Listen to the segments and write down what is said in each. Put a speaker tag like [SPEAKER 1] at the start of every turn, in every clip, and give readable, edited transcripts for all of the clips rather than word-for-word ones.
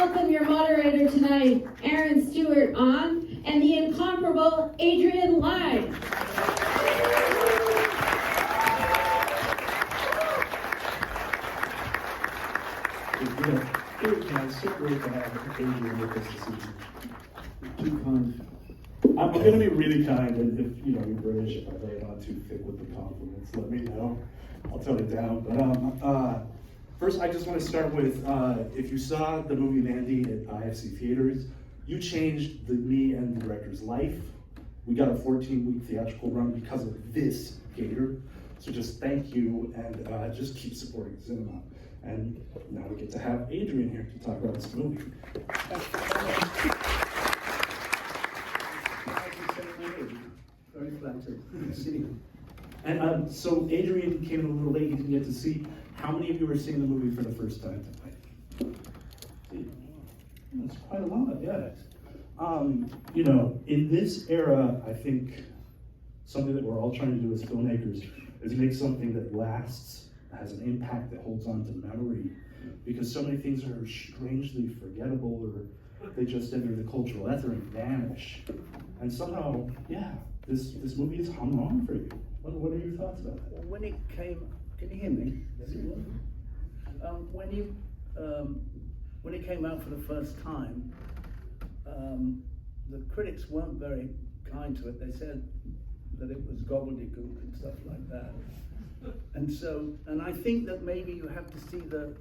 [SPEAKER 1] welcome your moderator tonight, Aaron Stewart on, and the incomparable Adrian Lyne.
[SPEAKER 2] It's so great to have Adrian with us this evening. Too kind. I'm going to be really kind, and if you're British, if I lay it on too thick with the compliments, let me know. I'll tone it down. But first, I just want to start with, if you saw the movie Mandy at IFC theaters, you changed me and the director's life. We got a 14-week theatrical run because of this gator. So just thank you, and just keep supporting cinema. And now we get to have Adrian here to talk about this movie.
[SPEAKER 3] Very flattered to see you.
[SPEAKER 2] And so Adrian came in a little late, you didn't get to see. How many of you are seeing the movie for the first time tonight? That's quite a lot, yeah. In this era, I think something that we're all trying to do as filmmakers is make something that lasts, has an impact that holds on to memory, because so many things are strangely forgettable, or they just enter the cultural ether and vanish. And somehow, this movie has hung on for you. What are your thoughts about that?
[SPEAKER 3] Well, when it came, can you hear me? When it came out for the first time, the critics weren't very kind to it. They said that it was gobbledygook and stuff like that. And I think that maybe you have to see the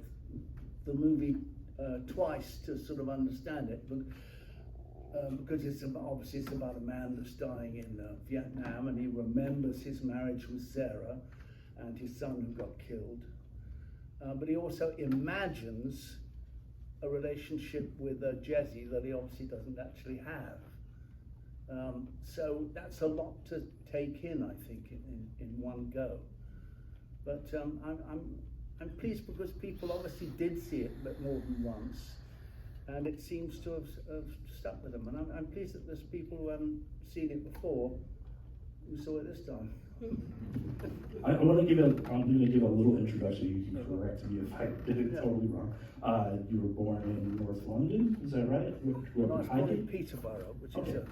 [SPEAKER 3] movie twice to sort of understand it, but because obviously it's about a man that's dying in Vietnam, and he remembers his marriage with Sarah and his son who got killed, but he also imagines a relationship with Jessie that he obviously doesn't actually have. So that's a lot to take in, I think, in one go. But I'm pleased because people obviously did see it more than once, and it seems to have stuck with them. And I'm pleased that there's people who haven't seen it before who saw it this time.
[SPEAKER 2] I'm going to give a little introduction. You can correct me if I did it totally wrong. You were born in North London, is that right?
[SPEAKER 3] I was born in Peterborough, which is a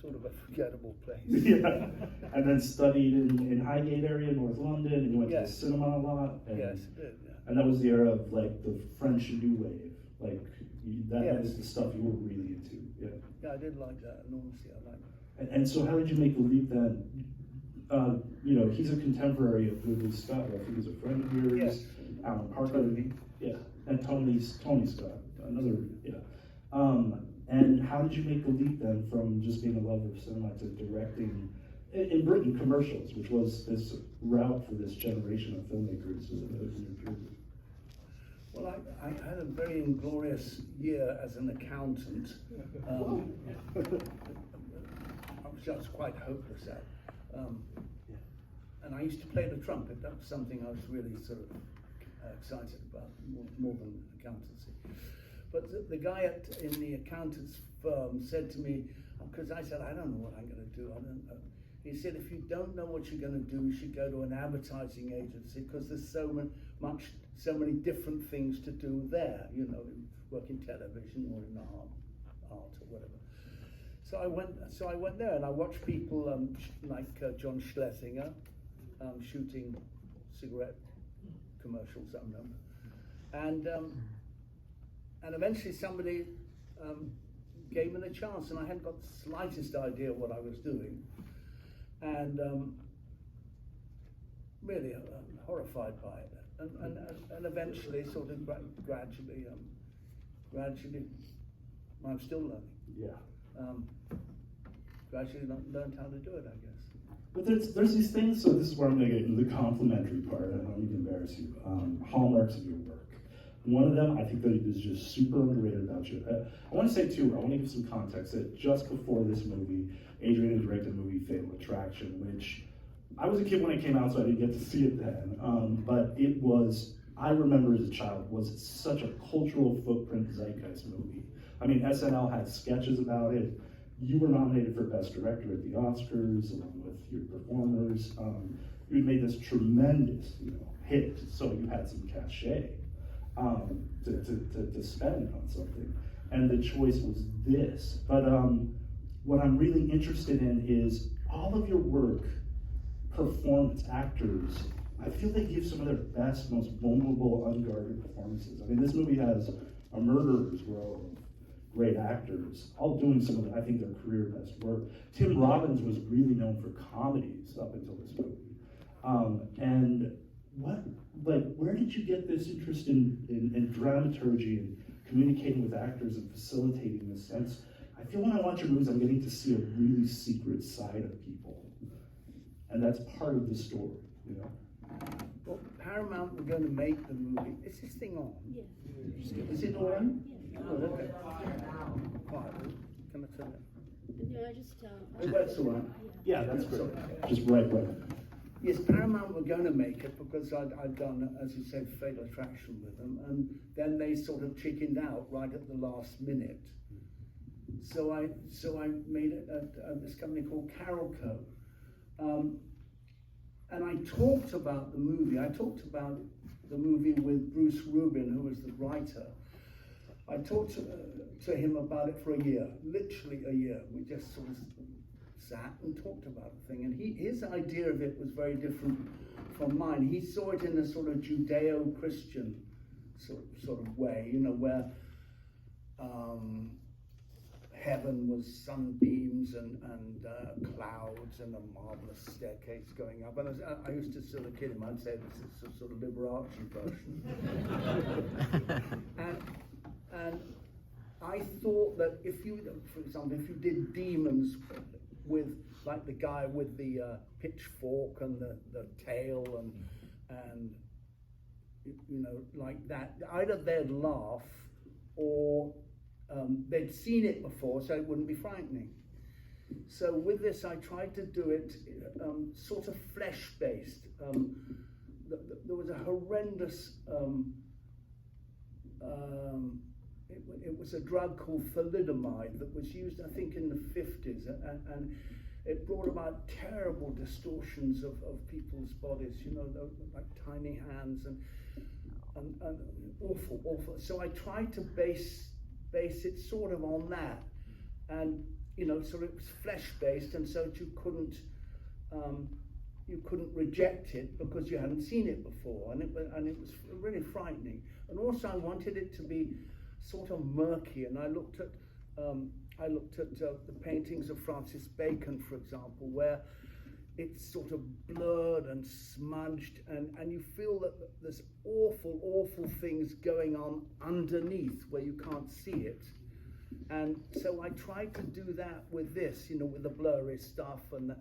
[SPEAKER 3] sort of a forgettable place.
[SPEAKER 2] Yeah, and then studied in Highgate area, North London, and you went to the cinema a lot. And,
[SPEAKER 3] yes, I did. Yeah.
[SPEAKER 2] And that was the era of like the French New Wave, like that was the stuff you were really into.
[SPEAKER 3] Yeah, I did like that enormously. I liked it.
[SPEAKER 2] And so, how did you make the leap then? He's a contemporary of Ridley Scott. I think he's a friend of yours.
[SPEAKER 3] Yes.
[SPEAKER 2] Alan Parker. And Tony Scott, another. And how did you make the leap then from just being a lover of cinema to directing in Britain commercials, which was this route for this generation of filmmakers in your period?
[SPEAKER 3] Well, I had a very inglorious year as an accountant. I was quite hopeless at. And I used to play the trumpet. That was something I was really sort of excited about, more than accountancy. But the guy in the accountant's firm said to me, because I said, I don't know what I'm going to do. I don't know. He said, if you don't know what you're going to do, you should go to an advertising agency, because there's so many different things to do there. Work in television or in art or whatever. So I went there, and I watched people like John Schlesinger shooting cigarette commercials on them, and eventually somebody gave me the chance, and I hadn't got the slightest idea what I was doing, and really horrified by it, and eventually, sort of gradually, I'm still learning. Gradually learned how to do it, I guess.
[SPEAKER 2] But there's these things, so this is where I'm going to get into the complimentary part. I don't need to embarrass you. Hallmarks of your work. One of them, I think that is just super underrated about you. I want to say too, I want to give some context that just before this movie, Adrian had directed the movie Fatal Attraction, which I was a kid when it came out, so I didn't get to see it then. But it was, I remember as a child, was such a cultural footprint zeitgeist movie. I mean, SNL had sketches about it. You were nominated for Best Director at the Oscars, along with your performers. You made this tremendous, hit, so you had some cachet. to spend on something, and the choice was this. But what I'm really interested in is all of your work, performance, actors. I feel they give some of their best, most vulnerable, unguarded performances. I mean, this movie has a murderer's row of great actors, all doing some of, I think, their career best work. Tim Robbins was really known for comedies up until this movie. And where did you get this interest in dramaturgy and communicating with actors and facilitating this sense? I feel when I watch your movies, I'm getting to see a really secret side of people. And that's part of the story, you know?
[SPEAKER 3] Well, Paramount were going to make the movie. Is this thing on?
[SPEAKER 4] Yes.
[SPEAKER 3] Is it on?
[SPEAKER 4] Yes.
[SPEAKER 3] Oh, okay. Quiet. Can I turn it?
[SPEAKER 4] No, I just
[SPEAKER 3] Oh, that's all right.
[SPEAKER 2] Yeah, that's great.
[SPEAKER 3] Sorry.
[SPEAKER 2] Just right.
[SPEAKER 3] Yes, Paramount were going to make it because I'd done, as you said, Fatal Attraction with them, and then they sort of chickened out right at the last minute. So I made it at this company called Carolco. And I talked about the movie. I talked about the movie with Bruce Rubin, who was the writer. I talked to him about it for a year, literally a year. We just sort of sat and talked about the thing. And his idea of it was very different from mine. He saw it in a sort of Judeo-Christian sort of way, you know, where heaven was sunbeams and clouds and a marvelous staircase going up. And I used to sort of kid him. I'd say this is a sort of Liberace version. and I thought that if you, for example, if you did demons with like the guy with the pitchfork and the tail and you know, like that, either they'd laugh or they'd seen it before, so it wouldn't be frightening. So with this, I tried to do it sort of flesh-based. There was a horrendous, it was a drug called thalidomide that was used, I think, in the 50s, and it brought about terrible distortions of people's bodies, you know, like tiny hands and awful. So I tried to base it sort of on that, and you know, so it was flesh-based, and so you couldn't reject it because you hadn't seen it before, and it was really frightening. And also, I wanted it to be sort of murky, and I looked at the paintings of Francis Bacon, for example, where it's sort of blurred and smudged, and you feel that there's awful things going on underneath where you can't see it. And so I tried to do that with this, you know, with the blurry stuff and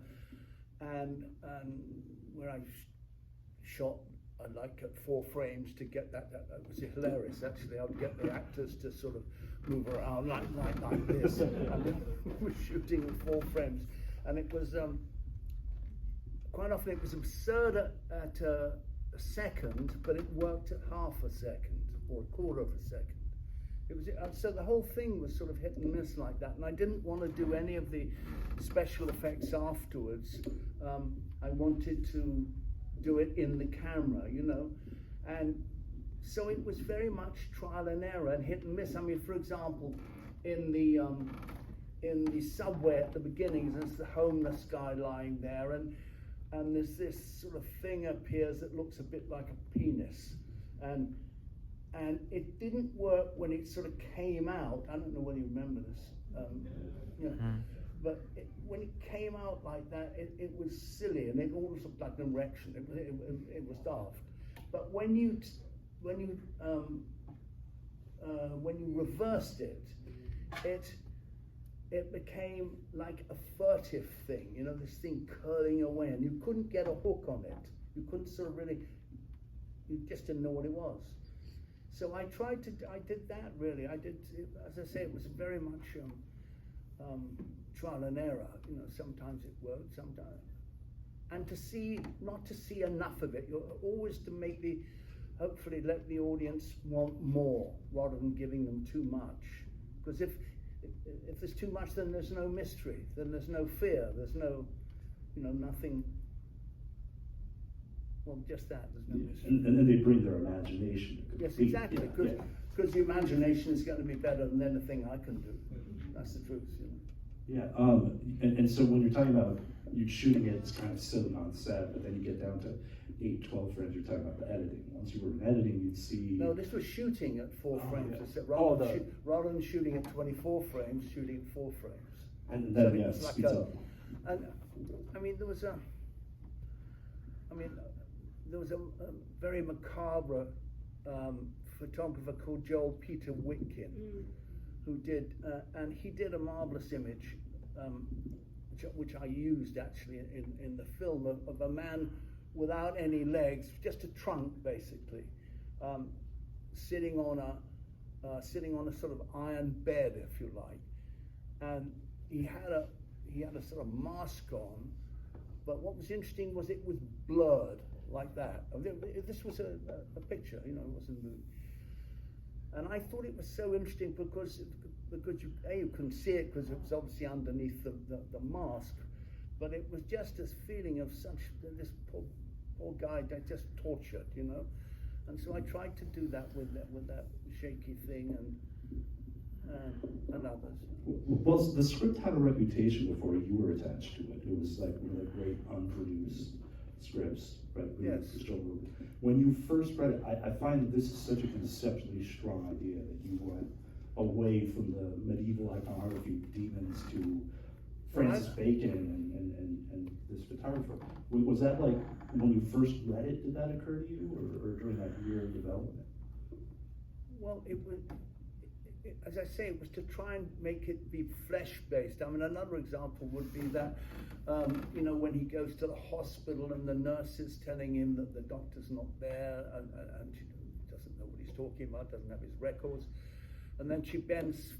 [SPEAKER 3] where I shot like at 4 frames to get that was hilarious actually. I would get the actors to sort of move around like this, and we were shooting at 4 frames, and it was quite often it was absurd at a second, but it worked at half a second or a quarter of a second. It was so the whole thing was sort of hit and miss like that, and I didn't want to do any of the special effects afterwards. I wanted to do it in the camera, you know, and so it was very much trial and error and hit and miss. I mean, for example, in the subway at the beginning, there's the homeless guy lying there, and there's this sort of thing appears that looks a bit like a penis, and it didn't work when it sort of came out. I don't know whether you remember this, you know, but when it came out like that, it was silly, and it almost looked like an erection. It was daft. But when you reversed it, it became like a furtive thing, you know, this thing curling away, and you couldn't get a hook on it. You couldn't sort of really, you just didn't know what it was. So I did that really. I did, as I say, it was very much trial and error. You know, sometimes it worked, sometimes. And not to see enough of it. You're always to hopefully let the audience want more rather than giving them too much. Because if there's too much, then there's no mystery, then there's no fear, there's no, you know, nothing well, just that, there's no mystery.
[SPEAKER 2] And then they bring their imagination to complete.
[SPEAKER 3] Yes, exactly,
[SPEAKER 2] Yeah, yeah.
[SPEAKER 3] because the imagination is gonna be better than anything I can do. That's the truth, you know.
[SPEAKER 2] Yeah, and so when you're talking about you shooting it, it's kind of silly on set, but then you get down to 8, 12 frames, you're talking about the editing. Once you were in editing, you'd see.
[SPEAKER 3] No, this was shooting at 4 frames.
[SPEAKER 2] yeah.
[SPEAKER 3] I said,
[SPEAKER 2] Oh,
[SPEAKER 3] rather than shooting at 24 frames, shooting at 4 frames.
[SPEAKER 2] And then,
[SPEAKER 3] So
[SPEAKER 2] yeah,
[SPEAKER 3] it's
[SPEAKER 2] it
[SPEAKER 3] like
[SPEAKER 2] speeds
[SPEAKER 3] a-
[SPEAKER 2] up.
[SPEAKER 3] And, I mean, there was a very macabre photographer called Joel Peter Witkin, who did, and he did a marvelous image, which I used actually in the film of a man without any legs, just a trunk basically, sitting on a sort of iron bed, if you like, and he had a sort of mask on, but what was interesting was it was blurred like that. This was a picture, you know, it wasn't a movie. And I thought it was so interesting because you couldn't see it because it was obviously underneath the mask, but it was just this feeling of this poor guy just tortured, you know. And so I tried to do that with that shaky thing and others.
[SPEAKER 2] Well, the script had a reputation before you were attached to it. It was like one of the great unproduced scripts, right?
[SPEAKER 3] Yes.
[SPEAKER 2] When you first read it, I find that this is such a conceptually strong idea that you went away from the medieval iconography demons to Francis Bacon and this photographer. Was that like, when you first read it, did that occur to you, or during that year of development?
[SPEAKER 3] Well, it was, as I say, it was to try and make it be flesh-based. I mean, another example would be that, you know, when he goes to the hospital and the nurse is telling him that the doctor's not there, and she doesn't know what he's talking about, doesn't have his records, and then she bends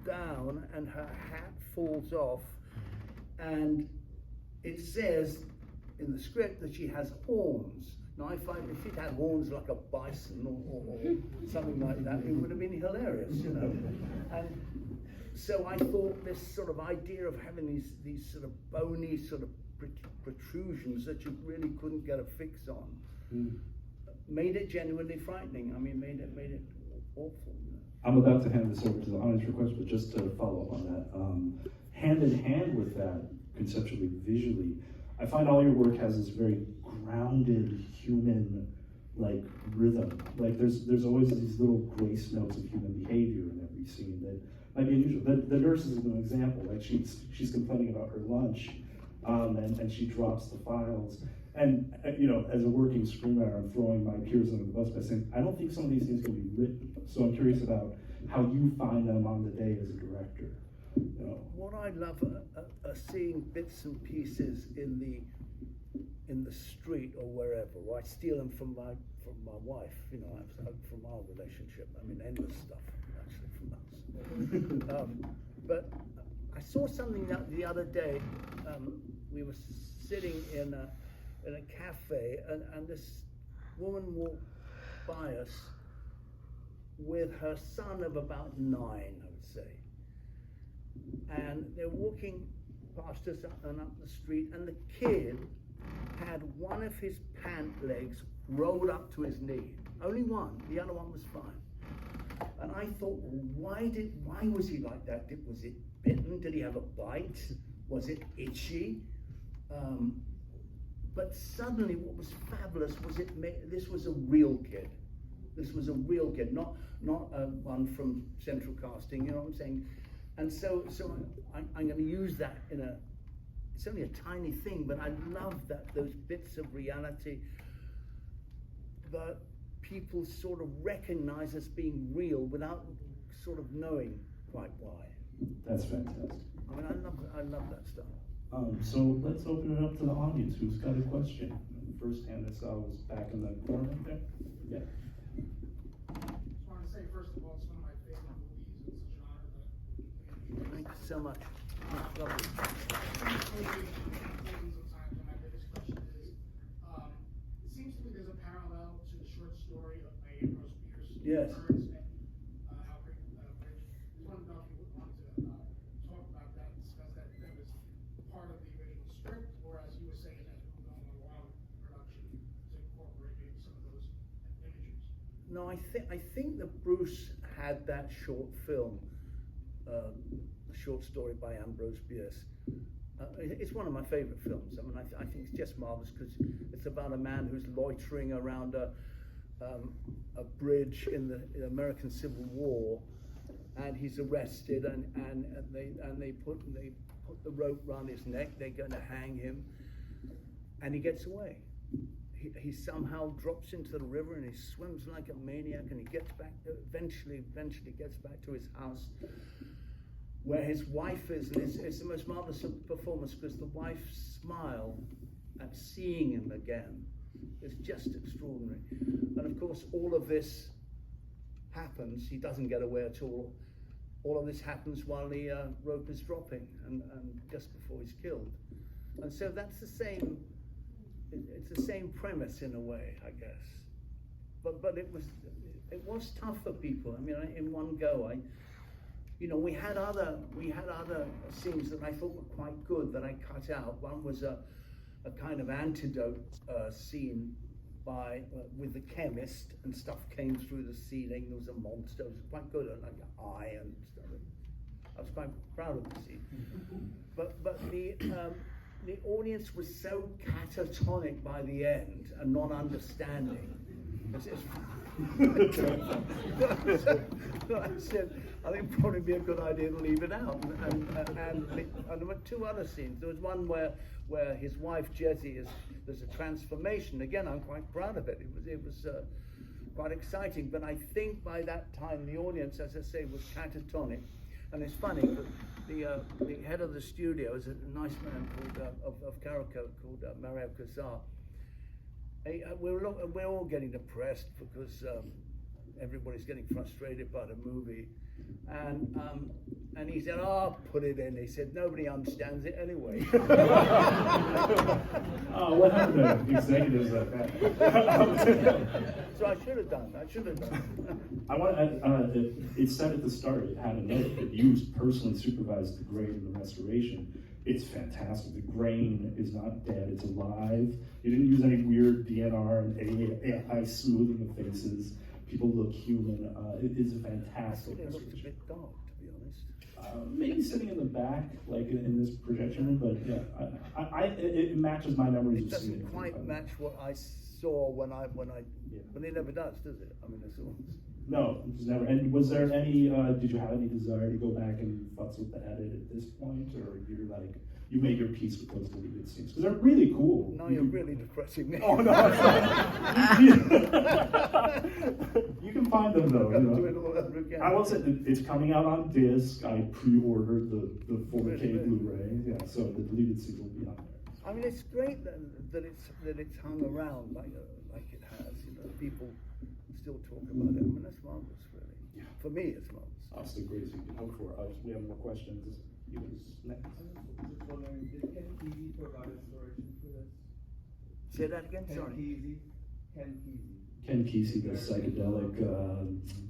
[SPEAKER 3] down and her hat falls off, and it says in the script that she has horns. Now I find if she'd had horns like a bison or something like that, it would have been hilarious, you know. And so I thought this sort of idea of having these sort of bony sort of protrusions that you really couldn't get a fix on made it genuinely frightening. I mean, made it awful. You know?
[SPEAKER 2] I'm about to hand this over to the audience for questions, but just to follow up on that, hand in hand with that, conceptually, visually, I find all your work has this very grounded human like rhythm. Like there's always these little grace notes of human behavior in every scene that might be unusual. The nurse is an example. Like she's complaining about her lunch, and she drops the files. And you know, as a working screenwriter, I'm throwing my peers under the bus by saying I don't think some of these things can be written. So I'm curious about how you find them on the day as a director. You know. What
[SPEAKER 3] I love are seeing bits and pieces in the street or wherever. Or I steal them from my wife. You know, from our relationship. I mean, endless stuff actually from us. But I saw something the other day. We were sitting in a cafe, and this woman walked by us with her son of about 9, I would say. And they're walking past us and up the street, and the kid had one of his pant legs rolled up to his knee. Only one, the other one was fine. And I thought, well, why was he like that? Was it bitten? Did he have a bite? Was it itchy? But suddenly what was fabulous was this was a real kid. This was a real kid, not one from Central Casting, you know what I'm saying? And so I'm going to use that it's only a tiny thing, but I love that those bits of reality that people sort of recognize as being real without sort of knowing quite why.
[SPEAKER 2] That's fantastic.
[SPEAKER 3] I mean, I love that stuff.
[SPEAKER 2] So let's open it up to the audience. Who's got a question? The first hand I saw was back in the corner there. Yeah.
[SPEAKER 5] I just want to say, first of all, it's one of my favorite movies. It's a genre that
[SPEAKER 3] Thank you so much. That's lovely.
[SPEAKER 5] Sometimes, and my biggest question is, it seems to me there's a parallel to the short story of Ambrose Bierce.
[SPEAKER 3] Yes.
[SPEAKER 5] And Alfred Bridge. Just wanted to know if you would want to talk about that, discuss that was part of the original script, or as you were saying, that moved on along production.
[SPEAKER 3] I think that Bruce had that short film, a short story by Ambrose Bierce. It's one of my favorite films. I mean, I think it's just marvelous because it's about a man who's loitering around a bridge in the American Civil War, and he's arrested, and they put the rope around his neck. They're going to hang him, and he gets away. He somehow drops into the river and he swims like a maniac, and he gets back. Eventually gets back to his house, where his wife is, and it's the most marvelous performance because the wife's smile at seeing him again is just extraordinary. And of course, all of this happens. He doesn't get away at all. All of this happens while the rope is dropping, and just before he's killed. And so that's the same. It's the same premise in a way, I guess. But it was tough for people. I mean, in one go, we had other scenes that I thought were quite good that I cut out. One was a kind of antidote scene with the chemist, and stuff came through the ceiling. There was a monster. It was quite good, like an eye and stuff. I was quite proud of the scene. But the audience was so catatonic by the end and not understanding. I said, I think it'd probably be a good idea to leave it out. And there were two other scenes. There was one where his wife Jessie there's a transformation. Again, I'm quite proud of it. It was quite exciting. But I think by that time the audience, as I say, was catatonic. And it's funny, but the head of the studio is a nice man of Carrico called Mario Casar. We're all getting depressed because everybody's getting frustrated by the movie, and he said, "Oh, put it in." He said, "Nobody understands it anyway."
[SPEAKER 2] Oh, what happened to executives like that?
[SPEAKER 3] So I should have done.
[SPEAKER 2] I want it said at the start, it had a note that you personally supervised the grain and the restoration. It's fantastic. The grain is not dead, it's alive. You didn't use any weird DNR and AI smoothing the faces. People look human. It is a fantastic
[SPEAKER 3] It looked a
[SPEAKER 2] restoration.
[SPEAKER 3] bit dark, to be honest.
[SPEAKER 2] Maybe sitting in the back, like in this projection room, but yeah, it matches my memories.
[SPEAKER 3] It doesn't quite match what I saw when but it never does it? I mean, it's all.
[SPEAKER 2] No, it was never. And was there any? Did you have any desire to go back and futz with the edit at this point, or you're like, you made your peace with those deleted scenes because they're really cool?
[SPEAKER 3] No, you're really depressing me.
[SPEAKER 2] Oh no! You can find them though.
[SPEAKER 3] Do it all over again.
[SPEAKER 2] I will say that it's coming out on disc. I pre-ordered the 4K
[SPEAKER 3] Really?
[SPEAKER 2] Blu-ray. Yeah, so the deleted scenes will be on there.
[SPEAKER 3] I mean, it's great that it's hung around like it has. People still talk about it. I mean, that's marvelous, really.
[SPEAKER 2] Yeah.
[SPEAKER 3] For me, it's marvelous.
[SPEAKER 2] That's the greatest you can hope for. We have more questions. You was next.
[SPEAKER 6] Just wondering, did Ken Kesey provide inspiration for this?
[SPEAKER 3] Say that again.
[SPEAKER 6] Ken
[SPEAKER 3] Sorry.
[SPEAKER 6] Kesey. Ken Kesey.
[SPEAKER 2] Ken Kesey, the psychedelic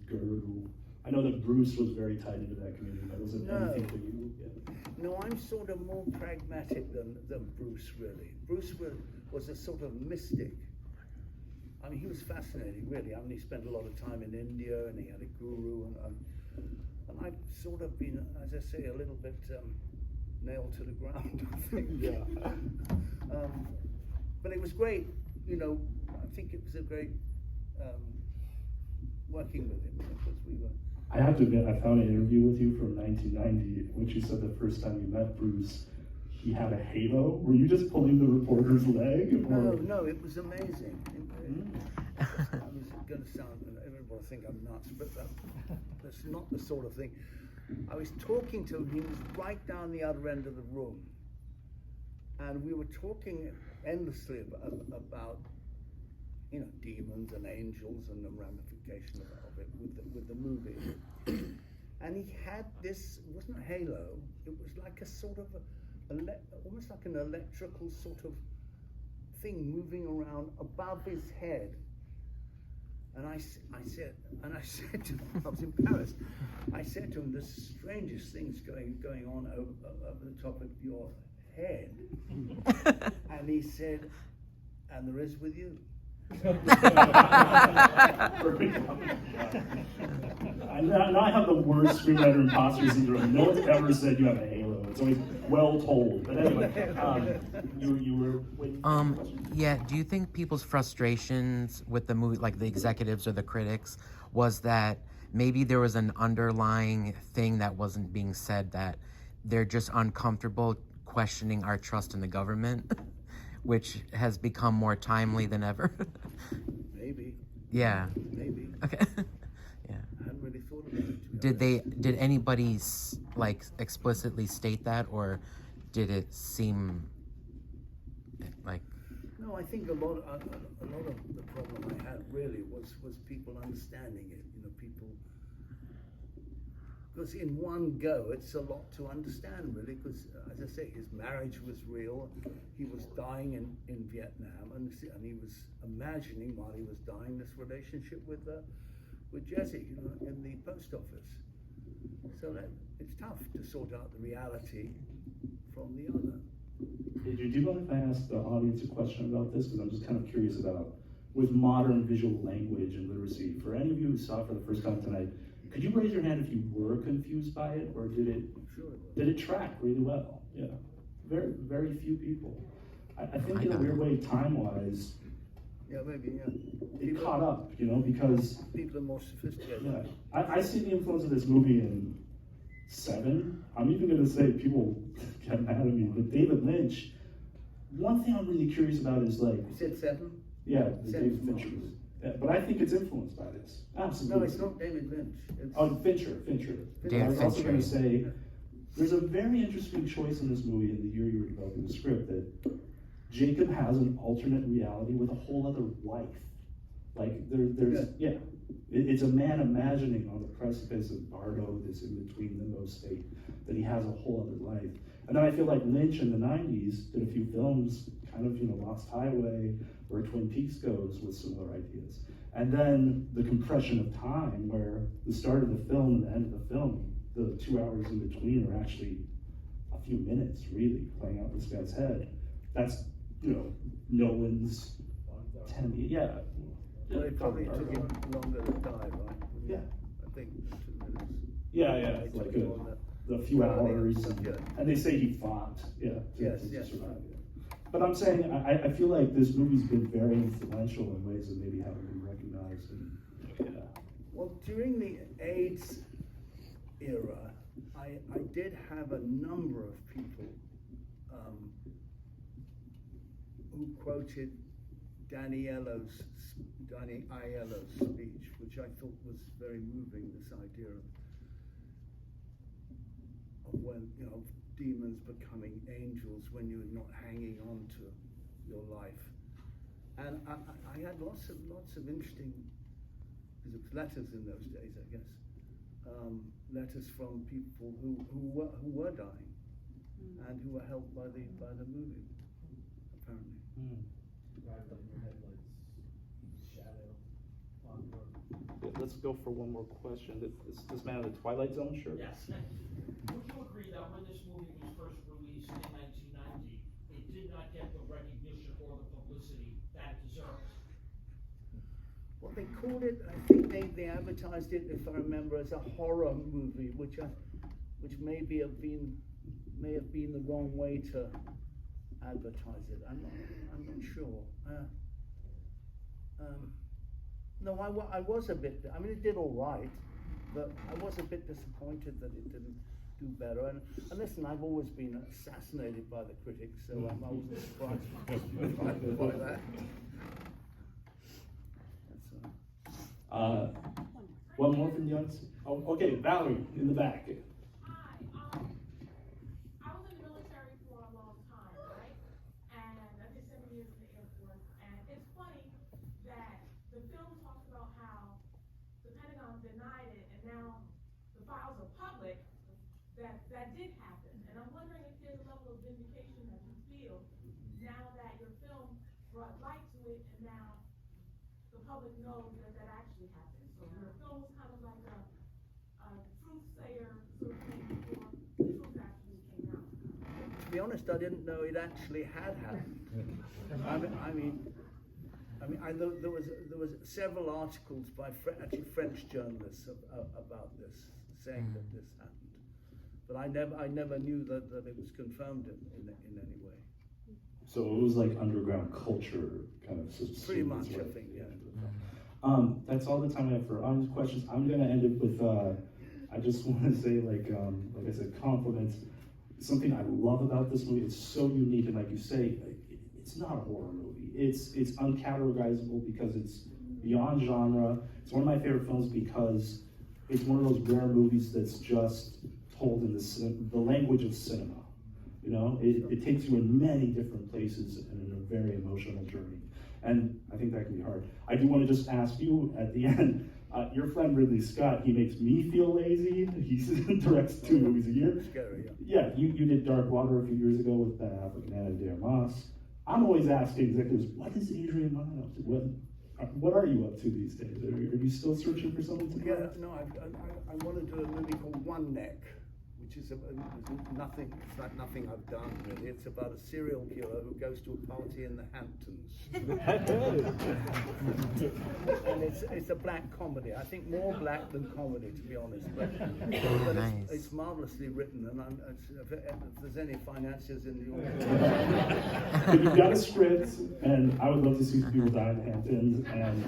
[SPEAKER 2] guru. I know that Bruce was very tied into that community. That wasn't anything for you. Yeah.
[SPEAKER 3] No, I'm sort of more pragmatic than Bruce, really. Bruce was a sort of mystic. I mean, he was fascinating, really. I mean, he spent a lot of time in India, and he had a guru, and I've sort of been, as I say, a little bit nailed to the ground, I think.
[SPEAKER 2] Yeah.
[SPEAKER 3] But it was great, I think it was a great working with him, because we were.
[SPEAKER 2] I have to admit, I found an interview with you from 1990, which you said the first time you met Bruce, he had a halo. Were you just pulling the reporter's leg? Or?
[SPEAKER 3] No, it was amazing. I was going to sound, everybody will think I'm nuts, but that's not the sort of thing. I was talking to him, he was right down the other end of the room, and we were talking endlessly about demons and angels and the ramification of it with the movie. And he had this, it wasn't a halo, it was like a sort of almost like an electrical sort of thing moving around above his head. And I said to him, I was in Paris, I said to him, the strangest things going on over the top of your head. And he said, and there is with you.
[SPEAKER 2] Now I have the worst screenwriter imposter syndrome. No one's ever said you have a halo. It's always well told. But anyway, you were waiting for the question?
[SPEAKER 7] Yeah, do you think people's frustrations with the movie, like the executives or the critics, was that maybe there was an underlying thing that wasn't being said, that they're just uncomfortable questioning our trust in the government, which has become more timely than ever?
[SPEAKER 3] Maybe,
[SPEAKER 7] Yeah.
[SPEAKER 3] maybe.
[SPEAKER 7] Okay. Yeah.
[SPEAKER 3] I hadn't really thought about it. to be honest.
[SPEAKER 7] Did anybody like explicitly state that, or did it seem like?
[SPEAKER 3] No, I think a lot of the problem I had really was people understanding it. You know, people, because in one go it's a lot to understand really. Because as I say, his marriage was real. He was dying in Vietnam, and he was imagining while he was dying this relationship with Jessie, you know, in the post office. So that it's tough to sort out the reality from the other.
[SPEAKER 2] Adrian, do you mind if I ask the audience a question about this? Because I'm just kind of curious about, with modern visual language and literacy, for any of you who saw it for the first time tonight, could you raise your hand if you were confused by it, or did it track really well? Yeah, very, very few people. I think in a weird way, time-wise,
[SPEAKER 3] Yeah, maybe, yeah.
[SPEAKER 2] it caught up, you know, because
[SPEAKER 3] People are more sophisticated.
[SPEAKER 2] yeah, I see the influence of this movie in Seven. I'm even going to say, people get mad at me, but David Lynch, one thing I'm really curious about is like,
[SPEAKER 3] You said Seven?
[SPEAKER 2] yeah, the
[SPEAKER 3] Seven's
[SPEAKER 2] David Fincher.
[SPEAKER 3] not.
[SPEAKER 2] Yeah, but I think it's influenced by this. Absolutely.
[SPEAKER 3] No, it's not David Lynch. It's
[SPEAKER 2] Oh, Fincher.
[SPEAKER 7] David
[SPEAKER 2] I was also
[SPEAKER 7] Fincher.
[SPEAKER 2] going to say, there's a very interesting choice in this movie in the year you were developing the script, that Jacob has an alternate reality with a whole other life. Like, there's it's a man imagining on the precipice of Bardo, this in-between limbo state, that he has a whole other life. And then I feel like Lynch in the 90s did a few films, kind of, you know, Lost Highway, where Twin Peaks goes with similar ideas. And then the compression of time, where the start of the film and the end of the film, the 2 hours in between are actually a few minutes, really, playing out this guy's head. That's, you know, Nolan's 10, yeah.
[SPEAKER 3] Well, it probably took him longer to die, right?
[SPEAKER 2] Yeah.
[SPEAKER 3] I think 2 minutes.
[SPEAKER 2] Yeah,
[SPEAKER 3] It
[SPEAKER 2] like
[SPEAKER 3] took him on
[SPEAKER 2] the few hours,
[SPEAKER 3] Yeah.
[SPEAKER 2] and they say he fought,
[SPEAKER 3] Yes,
[SPEAKER 2] to
[SPEAKER 3] yes.
[SPEAKER 2] survive. Yeah. But I'm saying, I feel like this movie's been very influential in ways that maybe haven't been recognized. And, yeah.
[SPEAKER 3] Well, during the AIDS era, I did have a number of people who quoted Danny Aiello's speech, which I thought was very moving, this idea of when, you know, demons becoming angels when you're not hanging on to your life. And I had lots of interesting, because it was letters in those days, I guess, letters from people who were dying and who were helped by the movie, apparently.
[SPEAKER 2] Let's go for one more question. This man in the Twilight Zone, sure.
[SPEAKER 8] Yes. Would you agree that when this movie was first released in 1990, it did not get the recognition or the publicity that it deserves?
[SPEAKER 3] Well, they called it, I think they advertised it, if I remember, as a horror movie, which may have been the wrong way to advertise it. I'm not sure. No, I was a bit, I mean, it did all right, but I was a bit disappointed that it didn't do better. And listen, I've always been assassinated by the critics, so I wasn't surprised by that.
[SPEAKER 2] One more from the audience. Oh, okay, Valerie in the back.
[SPEAKER 9] Hi, I was in the military for a long time, right? And I did 7 years in the Air Force, and it's funny that the film talks about how the Pentagon denied it, and now the files are public, that did happen. And I'm wondering if there's a level of vindication that you feel now that your film brought light to it, and now the public knows that actually happened. So your film was kind of like a truth sayer sort of thing before the truth actually came out.
[SPEAKER 3] To be honest, I didn't know it actually had happened. I mean, I mean, there was several articles by actually French journalists about this, saying that this happened, but I never knew that it was confirmed in any way.
[SPEAKER 2] So it was like underground culture kind of.
[SPEAKER 3] Pretty much, I think, yeah.
[SPEAKER 2] That's all the time I have for honest questions. I'm gonna end it with, I just want to say, like I said, compliments. Something I love about this movie, it's so unique, and like you say, it's not a horror movie. It's uncategorizable because it's beyond genre. It's one of my favorite films because it's one of those rare movies that's just told in the language of cinema. You know, it takes you in many different places and in a very emotional journey. And I think that can be hard. I do want to just ask you at the end, your friend Ridley Scott, he makes me feel lazy. He directs 2 movies a year.
[SPEAKER 3] Scary, yeah.
[SPEAKER 2] Yeah, you did Dark Water a few years ago with African Anna de Armas. I'm always asking executives, what is Adrian Lyne up to? What are you up to these days? Are you still searching for something to do?
[SPEAKER 3] Yeah, no, I want to do a movie called One Neck, which is nothing. It's like nothing I've done really. It's about a serial killer who goes to a party in the Hamptons, and it's a black comedy. I think more black than comedy, to be honest. But
[SPEAKER 7] Nice.
[SPEAKER 3] it's marvelously written, and if there's any financiers in the audience,
[SPEAKER 2] But you've got a script, and I would love to see people die in the Hamptons. And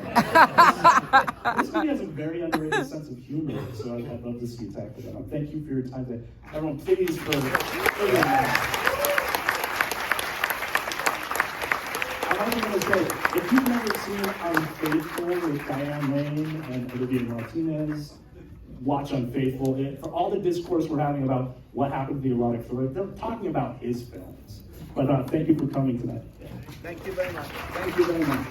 [SPEAKER 2] this movie has a very underrated sense of humor, so I'd love to see you tackle that. Thank you for your time today. Everyone, please, for I'm also going to say, if you've never seen Unfaithful with Diane Lane and Olivia Martinez, watch Unfaithful. For all the discourse we're having about what happened to the erotic thriller, they're talking about his films. But thank you for coming tonight.
[SPEAKER 3] thank you very much.
[SPEAKER 2] Thank you very much.